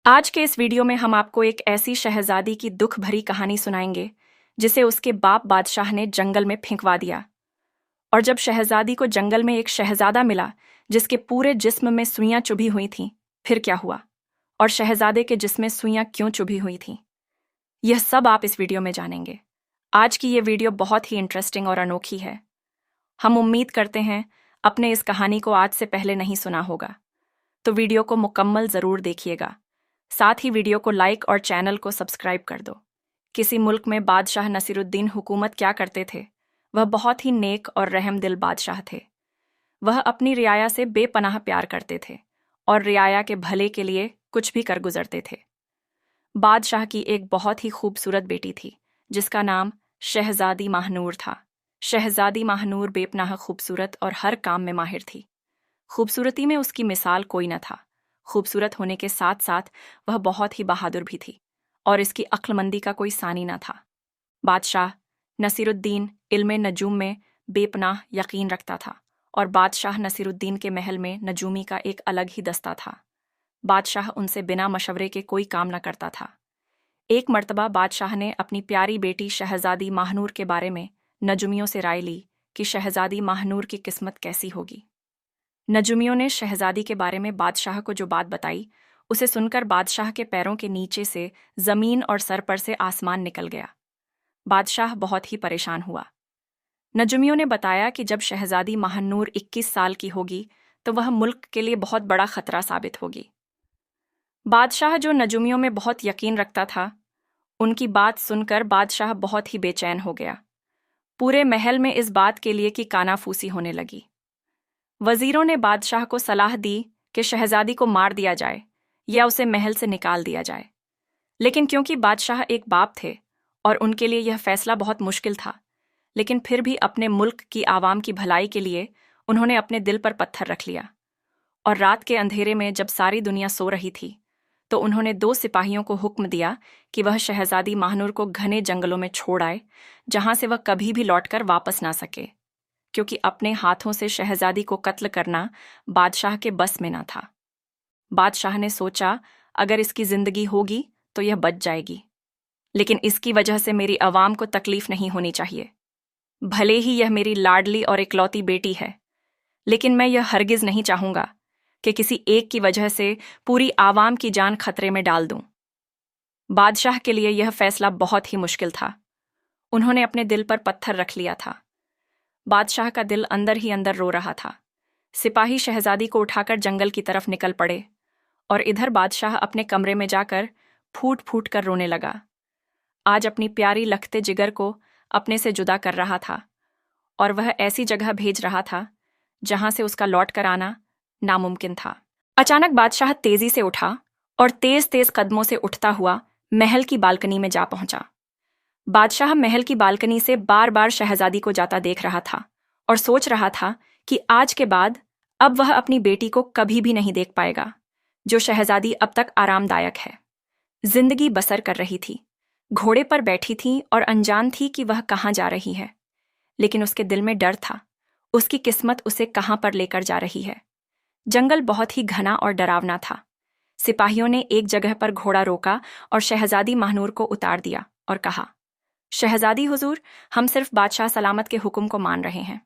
आज के इस वीडियो में हम आपको एक ऐसी शहजादी की दुख भरी कहानी सुनाएंगे जिसे उसके बाप बादशाह ने जंगल में फेंकवा दिया। और जब शहजादी को जंगल में एक शहजादा मिला जिसके पूरे जिस्म में सुइयां चुभी हुई थीं, फिर क्या हुआ और शहजादे के जिस्म में सुइयां क्यों चुभी हुई थीं, यह सब आप इस वीडियो में जानेंगे। आज की ये वीडियो बहुत ही इंटरेस्टिंग और अनोखी है। हम उम्मीद करते हैं अपने इस कहानी को आज से पहले नहीं सुना होगा, तो वीडियो को मुकम्मल ज़रूर देखिएगा। साथ ही वीडियो को लाइक और चैनल को सब्सक्राइब कर दो। किसी मुल्क में बादशाह नसीरुद्दीन हुकूमत क्या करते थे? वह बहुत ही नेक और रहमदिल बादशाह थे। वह अपनी रियाया से बेपनाह प्यार करते थे और रियाया के भले के लिए कुछ भी कर गुजरते थे। बादशाह की एक बहुत ही खूबसूरत बेटी थी जिसका नाम शहजादी महानूर था। शहजादी महानूर बेपनाह खूबसूरत और हर काम में माहिर थी। खूबसूरती में उसकी मिसाल कोई न था। खूबसूरत होने के साथ साथ वह बहुत ही बहादुर भी थी और इसकी अक्लमंदी का कोई सानी न था। बादशाह नसीरुद्दीन इल्मे नजूम में बेपनाह यकीन रखता था और बादशाह नसीरुद्दीन के महल में नजूमी का एक अलग ही दस्ता था। बादशाह उनसे बिना मशवरे के कोई काम न करता था। एक मर्तबा बादशाह ने अपनी प्यारी बेटी शहजादी महानूर के बारे में नजुमियों से राय ली कि शहजादी महानूर की किस्मत कैसी होगी। नजुमियों ने शहजादी के बारे में बादशाह को जो बात बताई, उसे सुनकर बादशाह के पैरों के नीचे से जमीन और सर पर से आसमान निकल गया। बादशाह बहुत ही परेशान हुआ। नजुमियों ने बताया कि जब शहजादी महानूर 21 साल की होगी तो वह मुल्क के लिए बहुत बड़ा खतरा साबित होगी। बादशाह जो नजुमियों में बहुत यकीन रखता था, उनकी बात सुनकर बादशाह बहुत ही बेचैन हो गया। पूरे महल में इस बात के लिए कि कानाफूसी होने लगी। वजीरों ने बादशाह को सलाह दी कि शहजादी को मार दिया जाए या उसे महल से निकाल दिया जाए, लेकिन क्योंकि बादशाह एक बाप थे और उनके लिए यह फैसला बहुत मुश्किल था, लेकिन फिर भी अपने मुल्क की आवाम की भलाई के लिए उन्होंने अपने दिल पर पत्थर रख लिया। और रात के अंधेरे में जब सारी दुनिया सो रही थी, तो उन्होंने 2 सिपाहियों को हुक्म दिया कि वह शहजादी महानूर को घने जंगलों में छोड़ आए, जहां से वह कभी भी लौटकर वापस ना सके, क्योंकि अपने हाथों से शहजादी को कत्ल करना बादशाह के बस में न था। बादशाह ने सोचा, अगर इसकी जिंदगी होगी तो यह बच जाएगी, लेकिन इसकी वजह से मेरी आवाम को तकलीफ नहीं होनी चाहिए। भले ही यह मेरी लाडली और इकलौती बेटी है, लेकिन मैं यह हरगिज नहीं चाहूंगा कि किसी एक की वजह से पूरी आवाम की जान खतरे में डाल दूं। बादशाह के लिए यह फैसला बहुत ही मुश्किल था। उन्होंने अपने दिल पर पत्थर रख लिया था। बादशाह का दिल अंदर ही अंदर रो रहा था। सिपाही शहजादी को उठाकर जंगल की तरफ निकल पड़े और इधर बादशाह अपने कमरे में जाकर फूट फूट कर रोने लगा। आज अपनी प्यारी लखते जिगर को अपने से जुदा कर रहा था और वह ऐसी जगह भेज रहा था जहां से उसका लौट कर आना नामुमकिन था। अचानक बादशाह तेजी से उठा और तेज तेज कदमों से उठता हुआ महल की बालकनी में जा पहुंचा। बादशाह महल की बालकनी से बार बार शहजादी को जाता देख रहा था और सोच रहा था कि आज के बाद अब वह अपनी बेटी को कभी भी नहीं देख पाएगा, जो शहजादी अब तक आरामदायक है, जिंदगी बसर कर रही थी, घोड़े पर बैठी थी और अनजान थी कि वह कहाँ जा रही है। लेकिन उसके दिल में डर था, उसकी किस्मत उसे कहाँ पर लेकर जा रही है। जंगल बहुत ही घना और डरावना था। सिपाहियों ने एक जगह पर घोड़ा रोका और शहजादी महानूर को उतार दिया और कहा, शहजादी हुजूर, हम सिर्फ बादशाह सलामत के हुक्म को मान रहे हैं।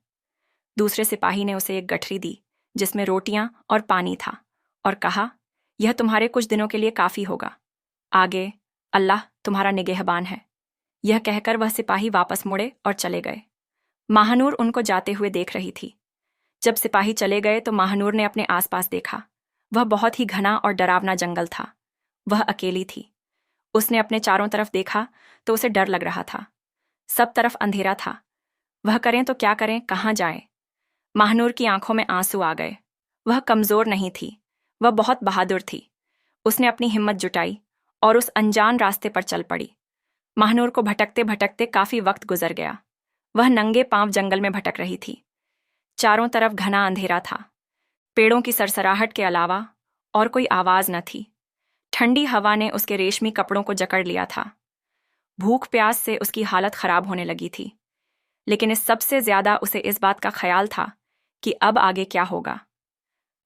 दूसरे सिपाही ने उसे एक गठरी दी जिसमें रोटियां और पानी था और कहा, यह तुम्हारे कुछ दिनों के लिए काफी होगा, आगे अल्लाह तुम्हारा निगहबान है। यह कहकर वह सिपाही वापस मुड़े और चले गए। महानूर उनको जाते हुए देख रही थी। जब सिपाही चले गए तो महानूर ने अपने आसपास देखा। वह बहुत ही घना और डरावना जंगल था। वह अकेली थी। उसने अपने चारों तरफ देखा तो उसे डर लग रहा था। सब तरफ अंधेरा था। वह करें तो क्या करें, कहाँ जाए। महानूर की आंखों में आंसू आ गए। वह कमजोर नहीं थी, वह बहुत बहादुर थी। उसने अपनी हिम्मत जुटाई और उस अनजान रास्ते पर चल पड़ी। महानूर को भटकते भटकते काफी वक्त गुजर गया। वह नंगे पांव जंगल में भटक रही थी। चारों तरफ घना अंधेरा था। पेड़ों की सरसराहट के अलावा और कोई आवाज न थी। ठंडी हवा ने उसके रेशमी कपड़ों को जकड़ लिया था। भूख प्यास से उसकी हालत खराब होने लगी थी, लेकिन इस सबसे ज्यादा उसे इस बात का ख्याल था कि अब आगे क्या होगा।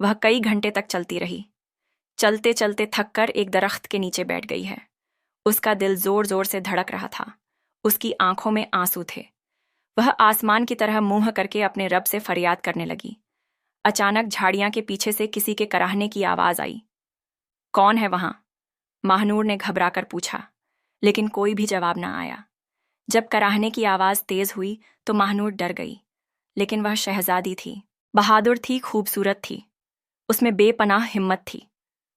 वह कई घंटे तक चलती रही। चलते चलते थककर एक दरख्त के नीचे बैठ गई है। उसका दिल जोर जोर से धड़क रहा था। उसकी आंखों में आंसू थे। वह आसमान की तरह मुंह करके अपने रब से फरियाद करने लगी। अचानक झाड़ियां के पीछे से किसी के कराहने की आवाज आई। कौन है वहां? महानूर ने घबराकर पूछा, लेकिन कोई भी जवाब न आया। जब कराहने की आवाज तेज हुई तो महानूर डर गई। लेकिन वह शहजादी थी, बहादुर थी, खूबसूरत थी। उसमें बेपनाह हिम्मत थी।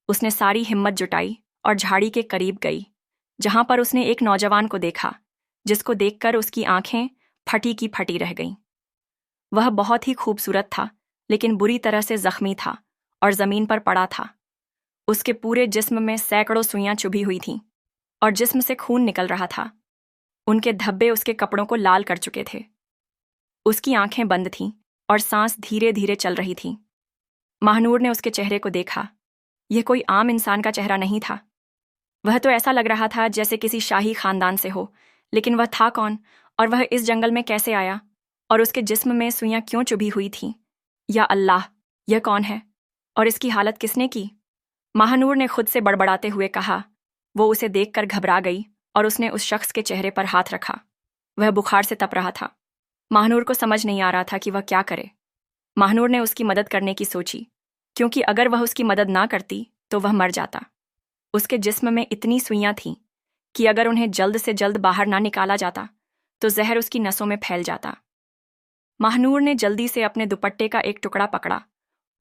उसने सारी हिम्मत जुटाई और झाड़ी के करीब गई, जहां पर उसने एक नौजवान को देखा, जिसको देखकर उसकी आंखें फटी की फटी रह गईं। वह बहुत ही खूबसूरत था, लेकिन बुरी तरह से जख्मी था और जमीन पर पड़ा था। उसके पूरे जिस्म में सैकड़ों सुइयां चुभी हुई थीं और जिस्म से खून निकल रहा था। उनके धब्बे उसके कपड़ों को लाल कर चुके थे। उसकी आंखें बंद थीं और सांस धीरे धीरे चल रही थी। महानूर ने उसके चेहरे को देखा। यह कोई आम इंसान का चेहरा नहीं था। वह तो ऐसा लग रहा था जैसे किसी शाही खानदान से हो। लेकिन वह था कौन, और वह इस जंगल में कैसे आया, और उसके जिस्म में सुइयां क्यों चुभी हुई थीं? या अल्लाह, यह कौन है और इसकी हालत किसने की? महानूर ने खुद से बड़बड़ाते हुए कहा। वो उसे देखकर घबरा गई और उसने उस शख्स के चेहरे पर हाथ रखा। वह बुखार से तप रहा था। महानूर को समझ नहीं आ रहा था कि वह क्या करे। महानूर ने उसकी मदद करने की सोची, क्योंकि अगर वह उसकी मदद ना करती तो वह मर जाता। उसके जिस्म में इतनी सुइयां थीं कि अगर उन्हें जल्द से जल्द बाहर ना निकाला जाता तो जहर उसकी नसों में फैल जाता। महानूर ने जल्दी से अपने दुपट्टे का एक टुकड़ा पकड़ा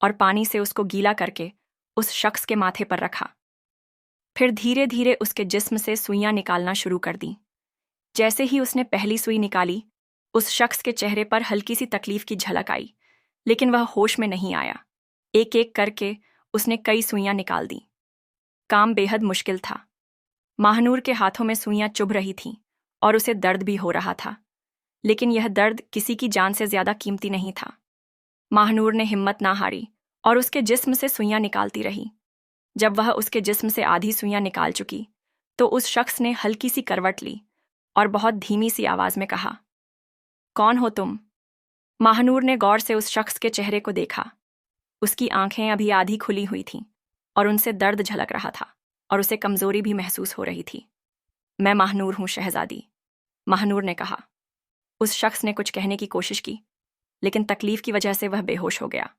और पानी से उसको गीला करके उस शख्स के माथे पर रखा। फिर धीरे धीरे उसके जिस्म से सुइयां निकालना शुरू कर दी। जैसे ही उसने पहली सुई निकाली, उस शख्स के चेहरे पर हल्की सी तकलीफ की झलक आई, लेकिन वह होश में नहीं आया। एक एक करके उसने कई सुइयां निकाल दी। काम बेहद मुश्किल था। महानूर के हाथों में सुइयां चुभ रही थीं और उसे दर्द भी हो रहा था, लेकिन यह दर्द किसी की जान से ज्यादा कीमती नहीं था। महानूर ने हिम्मत ना हारी और उसके जिस्म से सुइयां निकालती रही। जब वह उसके जिस्म से आधी सुइयां निकाल चुकी तो उस शख्स ने हल्की सी करवट ली और बहुत धीमी सी आवाज में कहा, कौन हो तुम? महानूर ने गौर से उस शख्स के चेहरे को देखा। उसकी आंखें अभी आधी खुली हुई थीं और उनसे दर्द झलक रहा था और उसे कमजोरी भी महसूस हो रही थी। मैं महानूर हूं शहजादी, महानूर ने कहा। उस शख्स ने कुछ कहने की कोशिश की, लेकिन तकलीफ की वजह से वह बेहोश हो गया।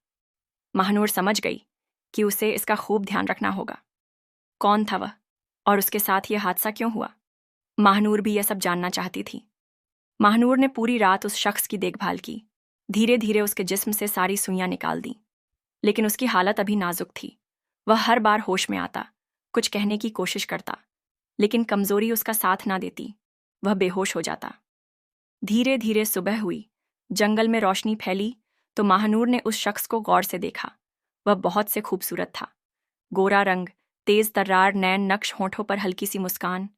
महानूर समझ गई कि उसे इसका खूब ध्यान रखना होगा। कौन था वह और उसके साथ यह हादसा क्यों हुआ? महानूर भी यह सब जानना चाहती थी। महानूर ने पूरी रात उस शख्स की देखभाल की, धीरे धीरे उसके जिस्म से सारी सुइयां निकाल दी, लेकिन उसकी हालत अभी नाजुक थी। वह हर बार होश में आता, कुछ कहने की कोशिश करता, लेकिन कमजोरी उसका साथ ना देती। वह बेहोश हो जाता। धीरे धीरे सुबह हुई। जंगल में रोशनी फैली तो महानूर ने उस शख्स को गौर से देखा। वह बहुत से खूबसूरत था। गोरा रंग, तेज तर्रार नैन नक्श, होठों पर हल्की सी मुस्कान।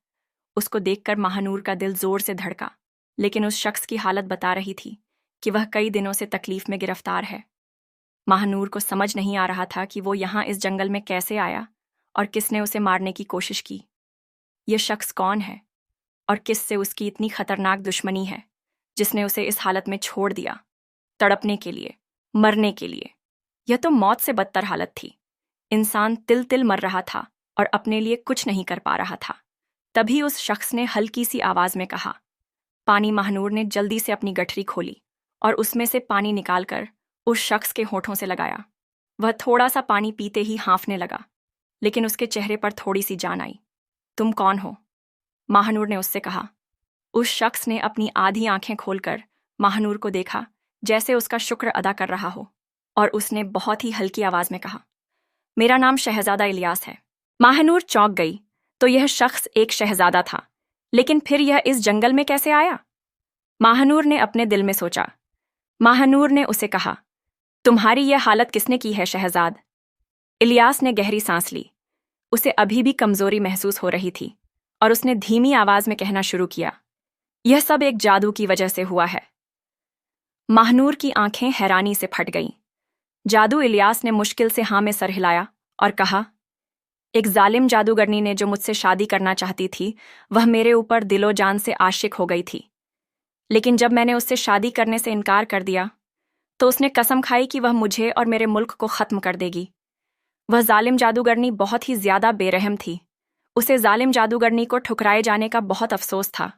उसको देखकर महानूर का दिल जोर से धड़का, लेकिन उस शख्स की हालत बता रही थी कि वह कई दिनों से तकलीफ में गिरफ्तार है। महानूर को समझ नहीं आ रहा था कि वो यहाँ इस जंगल में कैसे आया और किसने उसे मारने की कोशिश की। यह शख्स कौन है और किससे उसकी इतनी खतरनाक दुश्मनी है, जिसने उसे इस हालत में छोड़ दिया, तड़पने के लिए, मरने के लिए। यह तो मौत से बदतर हालत थी। इंसान तिल तिल मर रहा था और अपने लिए कुछ नहीं कर पा रहा था। तभी उस शख्स ने हल्की सी आवाज में कहा, पानी। महानूर ने जल्दी से अपनी गठरी खोली और उसमें से पानी निकालकर उस शख्स के होठों से लगाया। वह थोड़ा सा पानी पीते ही हाँफने लगा, लेकिन उसके चेहरे पर थोड़ी सी जान आई। तुम कौन हो? महानूर ने उससे कहा। उस शख्स ने अपनी आधी आंखें खोलकर महानूर को देखा, जैसे उसका शुक्र अदा कर रहा हो, और उसने बहुत ही हल्की आवाज में कहा, मेरा नाम शहजादा इलियास है। महानूर चौंक गई। तो यह शख्स एक शहजादा था, लेकिन फिर यह इस जंगल में कैसे आया? महानूर ने अपने दिल में सोचा। महानूर ने उसे कहा, तुम्हारी यह हालत किसने की है शहजाद? इलियास ने गहरी सांस ली। उसे अभी भी कमजोरी महसूस हो रही थी और उसने धीमी आवाज में कहना शुरू किया, यह सब एक जादू की वजह से हुआ है। महानूर की आंखें हैरानी से फट गईं। जादू? इलियास ने मुश्किल से हाँ में सर हिलाया और कहा, एक जालिम जादूगरनी ने जो मुझसे शादी करना चाहती थी, वह मेरे ऊपर दिलो जान से आशिक हो गई थी। लेकिन जब मैंने उससे शादी करने से इनकार कर दिया तो उसने कसम खाई कि वह मुझे और मेरे मुल्क को खत्म कर देगी। वह जालिम जादूगरनी बहुत ही ज्यादा बेरहम थी। उसे जालिम जादूगरनी को ठुकराए जाने का बहुत अफसोस था,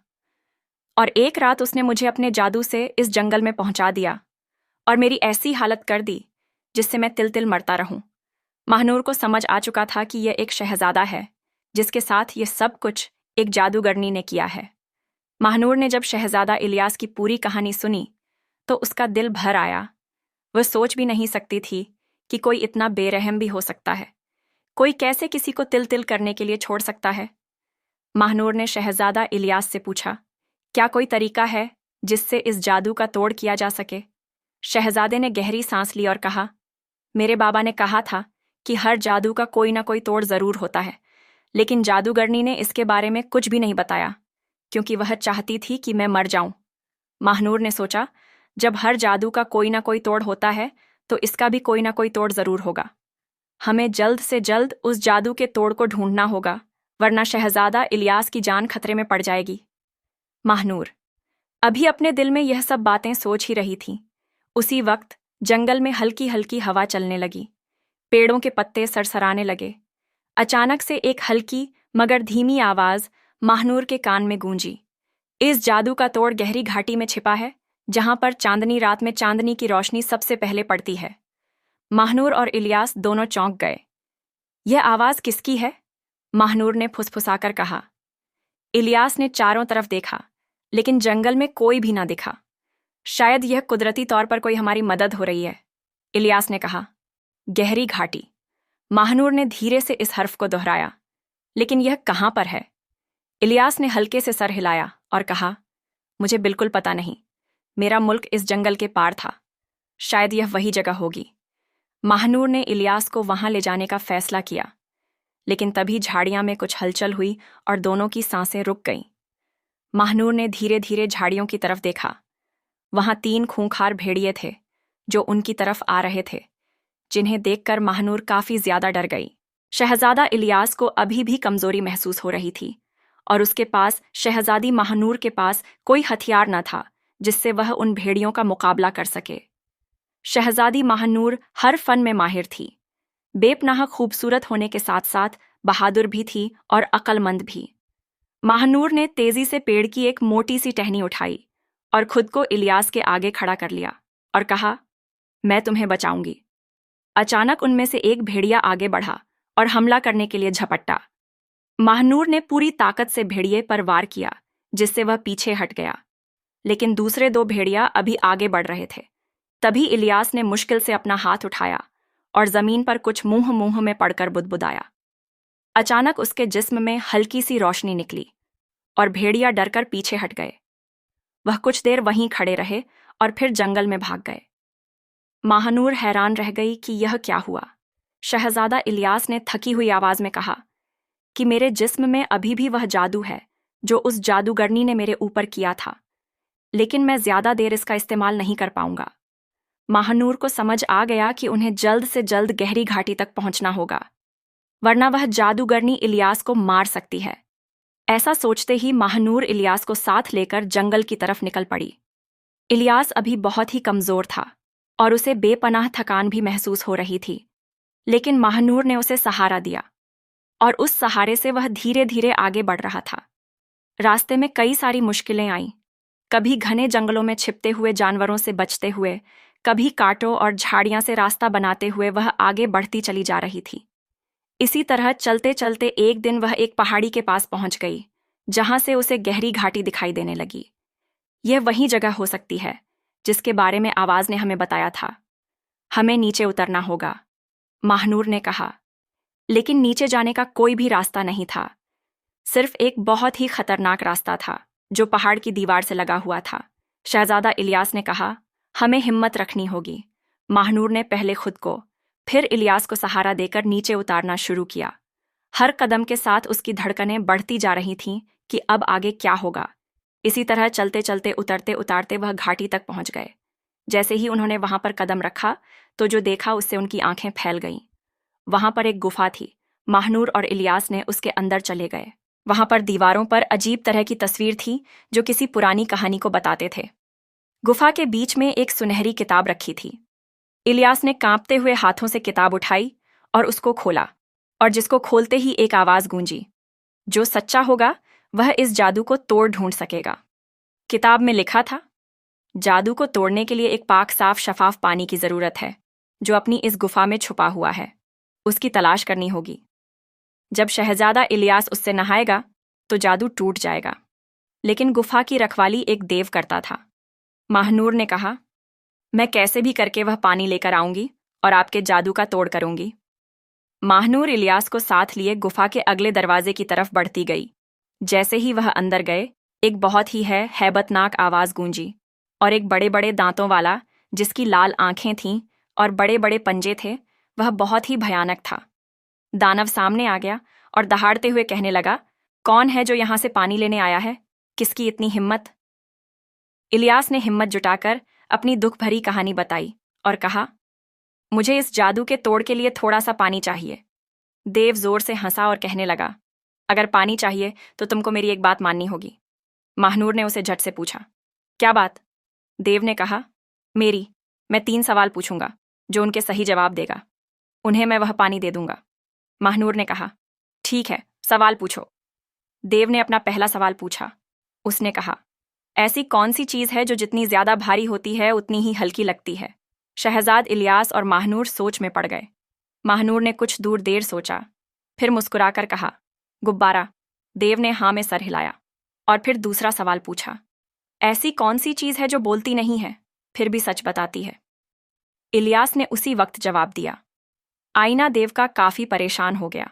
और एक रात उसने मुझे अपने जादू से इस जंगल में पहुंचा दिया और मेरी ऐसी हालत कर दी जिससे मैं तिल तिल मरता रहूं। महानूर को समझ आ चुका था कि यह एक शहजादा है जिसके साथ यह सब कुछ एक जादूगरनी ने किया है। महानूर ने जब शहजादा इलियास की पूरी कहानी सुनी तो उसका दिल भर आया। वह सोच भी नहीं सकती थी कि कोई इतना बेरहम भी हो सकता है। कोई कैसे किसी को तिल तिल करने के लिए छोड़ सकता है। महानूर ने शहजादा इलियास से पूछा, क्या कोई तरीका है जिससे इस जादू का तोड़ किया जा सके? शहजादे ने गहरी सांस ली और कहा, मेरे बाबा ने कहा था कि हर जादू का कोई ना कोई तोड़ जरूर होता है, लेकिन जादूगरनी ने इसके बारे में कुछ भी नहीं बताया क्योंकि वह चाहती थी कि मैं मर जाऊं। महानूर ने सोचा, जब हर जादू का कोई ना कोई तोड़ होता है तो इसका भी कोई ना कोई तोड़ जरूर होगा। हमें जल्द से जल्द उस जादू के तोड़ को ढूंढना होगा, वरना शहजादा इलियास की जान खतरे में पड़ जाएगी। महानूर अभी अपने दिल में यह सब बातें सोच ही रही थी। उसी वक्त जंगल में हल्की हल्की हवा चलने लगी। पेड़ों के पत्ते सरसराने लगे। अचानक से एक हल्की मगर धीमी आवाज महानूर के कान में गूंजी, इस जादू का तोड़ गहरी घाटी में छिपा है, जहां पर चांदनी रात में चांदनी की रोशनी सबसे पहले पड़ती है। महानूर और इलियास दोनों चौंक गए। यह आवाज किसकी है? महानूर ने फुसफुसाकर कहा। इलियास ने चारों तरफ देखा, लेकिन जंगल में कोई भी ना दिखा। शायद यह कुदरती तौर पर कोई हमारी मदद हो रही है, इलियास ने कहा। गहरी घाटी। महानूर ने धीरे से इस हर्फ को दोहराया, लेकिन यह कहां पर है? इलियास ने हल्के से सर हिलाया और कहा, मुझे बिल्कुल पता नहीं। मेरा मुल्क इस जंगल के पार था। शायद यह वही जगह होगी। महानूर ने इलियास को वहां ले जाने का फैसला किया, लेकिन तभी झाड़ियां में कुछ हलचल हुई और दोनों की सांसें रुक गईं। महानूर ने धीरे धीरे झाड़ियों की तरफ देखा। वहां 3 खूंखार भेड़िए थे जो उनकी तरफ आ रहे थे, जिन्हें देखकर महानूर काफी ज्यादा डर गई। शहजादा इलियास को अभी भी कमजोरी महसूस हो रही थी और उसके पास शहजादी महानूर के पास कोई हथियार न था जिससे वह उन भेड़ियों का मुकाबला कर सके। शहजादी महानूर हर फन में माहिर थी। बेपनाह खूबसूरत होने के साथ साथ बहादुर भी थी और अक्लमंद भी। महानूर ने तेजी से पेड़ की एक मोटी सी टहनी उठाई और खुद को इलियास के आगे खड़ा कर लिया और कहा, मैं तुम्हें बचाऊंगी। अचानक उनमें से एक भेड़िया आगे बढ़ा और हमला करने के लिए झपट्टा। महानूर ने पूरी ताकत से भेड़िए पर वार किया, जिससे वह पीछे हट गया, लेकिन दूसरे 2 भेड़िया अभी आगे बढ़ रहे थे। तभी इलियास ने मुश्किल से अपना हाथ उठाया और जमीन पर कुछ मुंह मुंह में पड़कर बुदबुदाया। अचानक उसके जिस्म में हल्की सी रोशनी निकली और भेड़िया डरकर पीछे हट गए। वह कुछ देर वहीं खड़े रहे और फिर जंगल में भाग गए। महानूर हैरान रह गई कि यह क्या हुआ। शहजादा इलियास ने थकी हुई आवाज में कहा कि मेरे जिस्म में अभी भी वह जादू है जो उस जादूगरनी ने मेरे ऊपर किया था, लेकिन मैं ज्यादा देर इसका इस्तेमाल नहीं कर पाऊंगा। महानूर को समझ आ गया कि उन्हें जल्द से जल्द गहरी घाटी तक पहुंचना होगा, वरना वह जादूगरनी इलियास को मार सकती है। ऐसा सोचते ही महानूर इलियास को साथ लेकर जंगल की तरफ निकल पड़ी। इलियास अभी बहुत ही कमजोर था और उसे बेपनाह थकान भी महसूस हो रही थी, लेकिन महानूर ने उसे सहारा दिया और उस सहारे से वह धीरे धीरे आगे बढ़ रहा था। रास्ते में कई सारी मुश्किलें आईं, कभी घने जंगलों में छिपते हुए जानवरों से बचते हुए, कभी कांटों और झाड़ियां से रास्ता बनाते हुए वह आगे बढ़ती चली जा रही थी। इसी तरह चलते चलते एक दिन वह एक पहाड़ी के पास पहुंच गई, जहां से उसे गहरी घाटी दिखाई देने लगी। यह वही जगह हो सकती है जिसके बारे में आवाज ने हमें बताया था। हमें नीचे उतरना होगा, महानूर ने कहा। लेकिन नीचे जाने का कोई भी रास्ता नहीं था, सिर्फ एक बहुत ही खतरनाक रास्ता था जो पहाड़ की दीवार से लगा हुआ था। शहजादा इलियास ने कहा, हमें हिम्मत रखनी होगी। महानूर ने पहले खुद को, फिर इलियास को सहारा देकर नीचे उतारना शुरू किया। हर कदम के साथ उसकी धड़कनें बढ़ती जा रही थीं कि अब आगे क्या होगा। इसी तरह चलते चलते उतरते उतारते वह घाटी तक पहुंच गए। जैसे ही उन्होंने वहां पर कदम रखा तो जो देखा उससे उनकी आंखें फैल गईं। वहां पर एक गुफा थी। महानूर और इलियास ने उसके अंदर चले गए। वहां पर दीवारों पर अजीब तरह की तस्वीर थी जो किसी पुरानी कहानी को बताते थे। गुफा के बीच में एक सुनहरी किताब रखी थी। इलियास ने कांपते हुए हाथों से किताब उठाई और उसको खोला, और जिसको खोलते ही एक आवाज गूंजी, जो सच्चा होगा वह इस जादू को तोड़ ढूंढ सकेगा। किताब में लिखा था, जादू को तोड़ने के लिए एक पाक साफ शफाफ पानी की जरूरत है, जो अपनी इस गुफा में छुपा हुआ है। उसकी तलाश करनी होगी। जब शहजादा इलियास उससे नहाएगा तो जादू टूट जाएगा। लेकिन गुफा की रखवाली एक देव करता था। महानूर ने कहा, मैं कैसे भी करके वह पानी लेकर आऊंगी और आपके जादू का तोड़ करूंगी। महानूर इलियास को साथ लिए गुफा के अगले दरवाजे की तरफ बढ़ती गई। जैसे ही वह अंदर गए, एक बहुत ही हैबतनाक आवाज गूंजी, और एक बड़े बड़े दांतों वाला, जिसकी लाल आंखें थीं और बड़े बड़े पंजे थे, वह बहुत ही भयानक था। दानव सामने आ गया और दहाड़ते हुए कहने लगा, कौन है जो यहां से पानी लेने आया है? किसकी इतनी हिम्मत? इलियास ने हिम्मत जुटाकर अपनी दुख भरी कहानी बताई और कहा, मुझे इस जादू के तोड़ के लिए थोड़ा सा पानी चाहिए। देव जोर से हंसा और कहने लगा, अगर पानी चाहिए तो तुमको मेरी एक बात माननी होगी। महानूर ने उसे झट से पूछा, क्या बात? देव ने कहा, मैं 3 सवाल पूछूंगा, जो उनके सही जवाब देगा, उन्हें मैं वह पानी दे दूंगा। महानूर ने कहा, ठीक है, सवाल पूछो। देव ने अपना पहला सवाल पूछा। उसने कहा, ऐसी कौन सी चीज है जो जितनी ज्यादा भारी होती है उतनी ही हल्की लगती है? शहजाद इलियास और महानूर सोच में पड़ गए। महानूर ने कुछ दूर देर सोचा, फिर मुस्कुराकर कहा, गुब्बारा। देव ने हाँ में सर हिलाया और फिर दूसरा सवाल पूछा, ऐसी कौन सी चीज है जो बोलती नहीं है, फिर भी सच बताती है? इलियास ने उसी वक्त जवाब दिया। आईना देव का काफी परेशान हो गया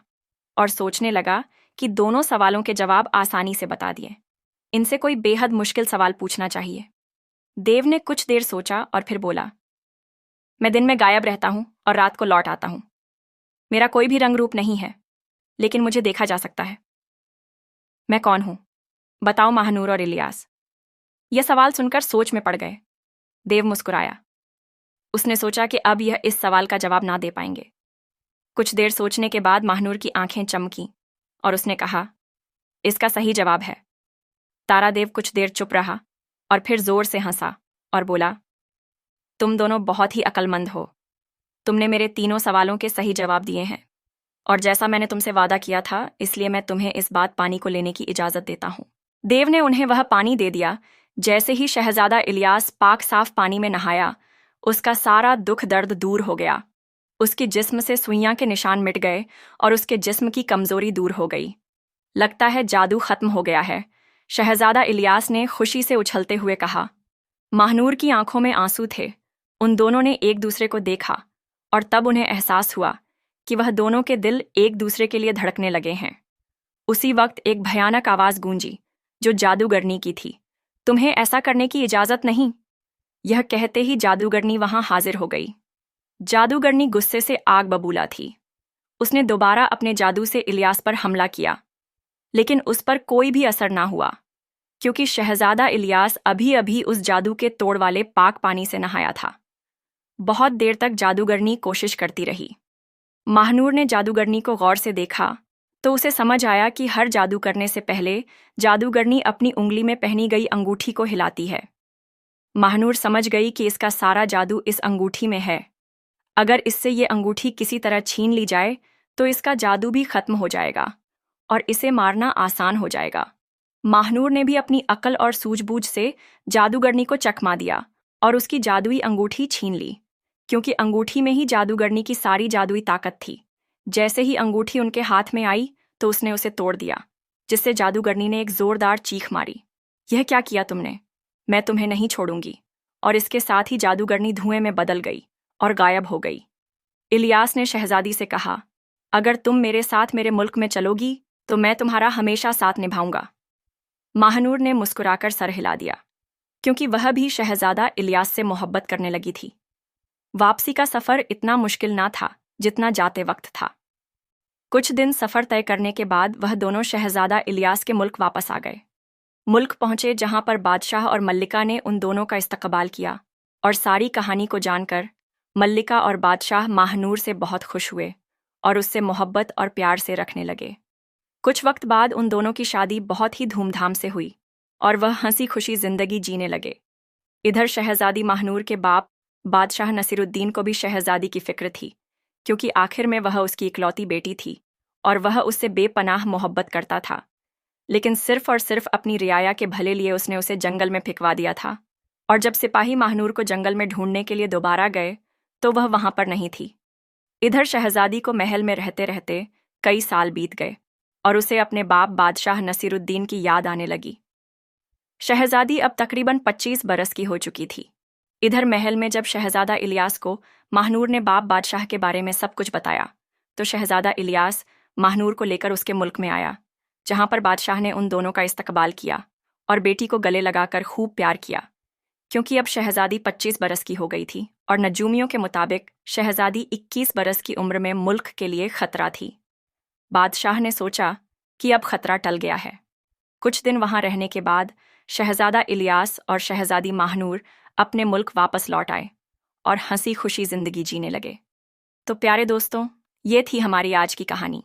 और सोचने लगा कि दोनों सवालों के जवाब आसानी से बता दिए। इनसे कोई बेहद मुश्किल सवाल पूछना चाहिए। देव ने कुछ देर सोचा और फिर बोला, मैं दिन में गायब रहता हूं और रात को लौट आता हूं। मेरा कोई भी रंग रूप नहीं है, लेकिन मुझे देखा जा सकता है। मैं कौन हूं? बताओ महानूर और इलियास। यह सवाल सुनकर सोच में पड़ गए। देव मुस्कुराया। उसने सोचा कि अब यह इस सवाल का जवाब ना दे पाएंगे। कुछ देर सोचने के बाद महानूर की आंखें चमकीं और उसने कहा, इसका सही जवाब है। तारादेव कुछ देर चुप रहा और फिर जोर से हंसा और बोला, तुम दोनों बहुत ही अक्लमंद हो। तुमने मेरे तीनों सवालों के सही जवाब दिए हैं, और जैसा मैंने तुमसे वादा किया था, इसलिए मैं तुम्हें इस बात पानी को लेने की इजाजत देता हूं। देव ने उन्हें वह पानी दे दिया। जैसे ही शहजादा इलियास पाक साफ पानी में नहाया, उसका सारा दुख दर्द दूर हो गया। उसके जिस्म से सुइयां के निशान मिट गए और उसके जिस्म की कमजोरी दूर हो गई। लगता है जादू खत्म हो गया है, शहजादा इलियास ने खुशी से उछलते हुए कहा। महानूर की आंखों में आंसू थे। उन दोनों ने एक दूसरे को देखा और तब उन्हें एहसास हुआ कि वह दोनों के दिल एक दूसरे के लिए धड़कने लगे हैं। उसी वक्त एक भयानक आवाज गूंजी, जो जादूगरनी की थी। तुम्हें ऐसा करने की इजाजत नहीं। यह कहते ही जादूगरनी वहां हाजिर हो गई। जादूगरनी गुस्से से आग बबूला थी। उसने दोबारा अपने जादू से इलियास पर हमला किया, लेकिन उस पर कोई भी असर ना हुआ, क्योंकि शहजादा इलियास अभी अभी उस जादू के तोड़ वाले पाक पानी से नहाया था। बहुत देर तक जादूगरनी कोशिश करती रही। महानूर ने जादूगरनी को गौर से देखा तो उसे समझ आया कि हर जादू करने से पहले जादूगरनी अपनी उंगली में पहनी गई अंगूठी को हिलाती है। महानूर समझ गई कि इसका सारा जादू इस अंगूठी में है। अगर इससे ये अंगूठी किसी तरह छीन ली जाए तो इसका जादू भी खत्म हो जाएगा और इसे मारना आसान हो जाएगा। महानूर ने भी अपनी अक्ल और सूझबूझ से जादूगरनी को चकमा दिया और उसकी जादुई अंगूठी छीन ली, क्योंकि अंगूठी में ही जादूगरनी की सारी जादुई ताकत थी। जैसे ही अंगूठी उनके हाथ में आई तो उसने उसे तोड़ दिया, जिससे जादूगरनी ने एक जोरदार चीख मारी। यह क्या किया तुमने? मैं तुम्हें नहीं छोड़ूंगी। और इसके साथ ही जादूगरनी धुएं में बदल गई और गायब हो गई। इलियास ने शहजादी से कहा, अगर तुम मेरे साथ मेरे मुल्क में चलोगी तो मैं तुम्हारा हमेशा साथ निभाऊंगा। महानूर ने मुस्कुराकर सर हिला दिया, क्योंकि वह भी शहजादा इलियास से मोहब्बत करने लगी थी। वापसी का सफर इतना मुश्किल ना था जितना जाते वक्त था। कुछ दिन सफर तय करने के बाद वह दोनों शहजादा इलियास के मुल्क वापस आ गए। मुल्क पहुंचे जहां पर बादशाह और मल्लिका ने उन दोनों का इस्तकबाल किया, और सारी कहानी को जानकर मल्लिका और बादशाह महानूर से बहुत खुश हुए और उससे मोहब्बत और प्यार से रखने लगे। कुछ वक्त बाद उन दोनों की शादी बहुत ही धूमधाम से हुई और वह हंसी खुशी जिंदगी जीने लगे। इधर शहजादी महानूर के बाप बादशाह नसीरुद्दीन को भी शहजादी की फिक्र थी क्योंकि आखिर में वह उसकी इकलौती बेटी थी और वह उससे बेपनाह मोहब्बत करता था। लेकिन सिर्फ और सिर्फ अपनी रियाया के भले लिए उसने उसे जंगल में फिकवा दिया था। और जब सिपाही महानूर को जंगल में ढूंढने के लिए दोबारा गए तो वह वहां पर नहीं थी। इधर शहजादी को महल में रहते रहते कई साल बीत गए और उसे अपने बाप बादशाह नसीरुद्दीन की याद आने लगी। शहजादी अब तकरीबन 25 बरस की हो चुकी थी। इधर महल में जब शहजादा इलियास को महानूर ने बाप बादशाह के बारे में सब कुछ बताया तो शहजादा इलियास महानूर को लेकर उसके मुल्क में आया, जहां पर बादशाह ने उन दोनों का इस्तकबाल किया और बेटी को गले लगाकर खूब प्यार किया। क्योंकि अब शहजादी 25 बरस की हो गई थी और नजूमियों के मुताबिक शहजादी 21 बरस की उम्र में मुल्क के लिए खतरा थी। बादशाह ने सोचा कि अब खतरा टल गया है। कुछ दिन वहां रहने के बाद शहजादा इलियास और शहजादी महानूर अपने मुल्क वापस लौट आए और हंसी खुशी जिंदगी जीने लगे। तो प्यारे दोस्तों, ये थी हमारी आज की कहानी।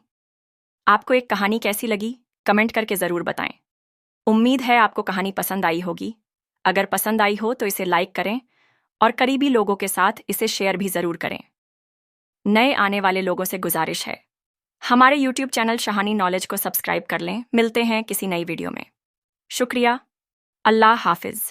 आपको एक कहानी कैसी लगी कमेंट करके ज़रूर बताएं। उम्मीद है आपको कहानी पसंद आई होगी। अगर पसंद आई हो तो इसे लाइक करें और करीबी लोगों के साथ इसे शेयर भी ज़रूर करें। नए आने वाले लोगों से गुजारिश है, हमारे YouTube चैनल शहानी नॉलेज को सब्सक्राइब कर लें। मिलते हैं किसी नई वीडियो में। शुक्रिया। अल्लाह हाफिज़।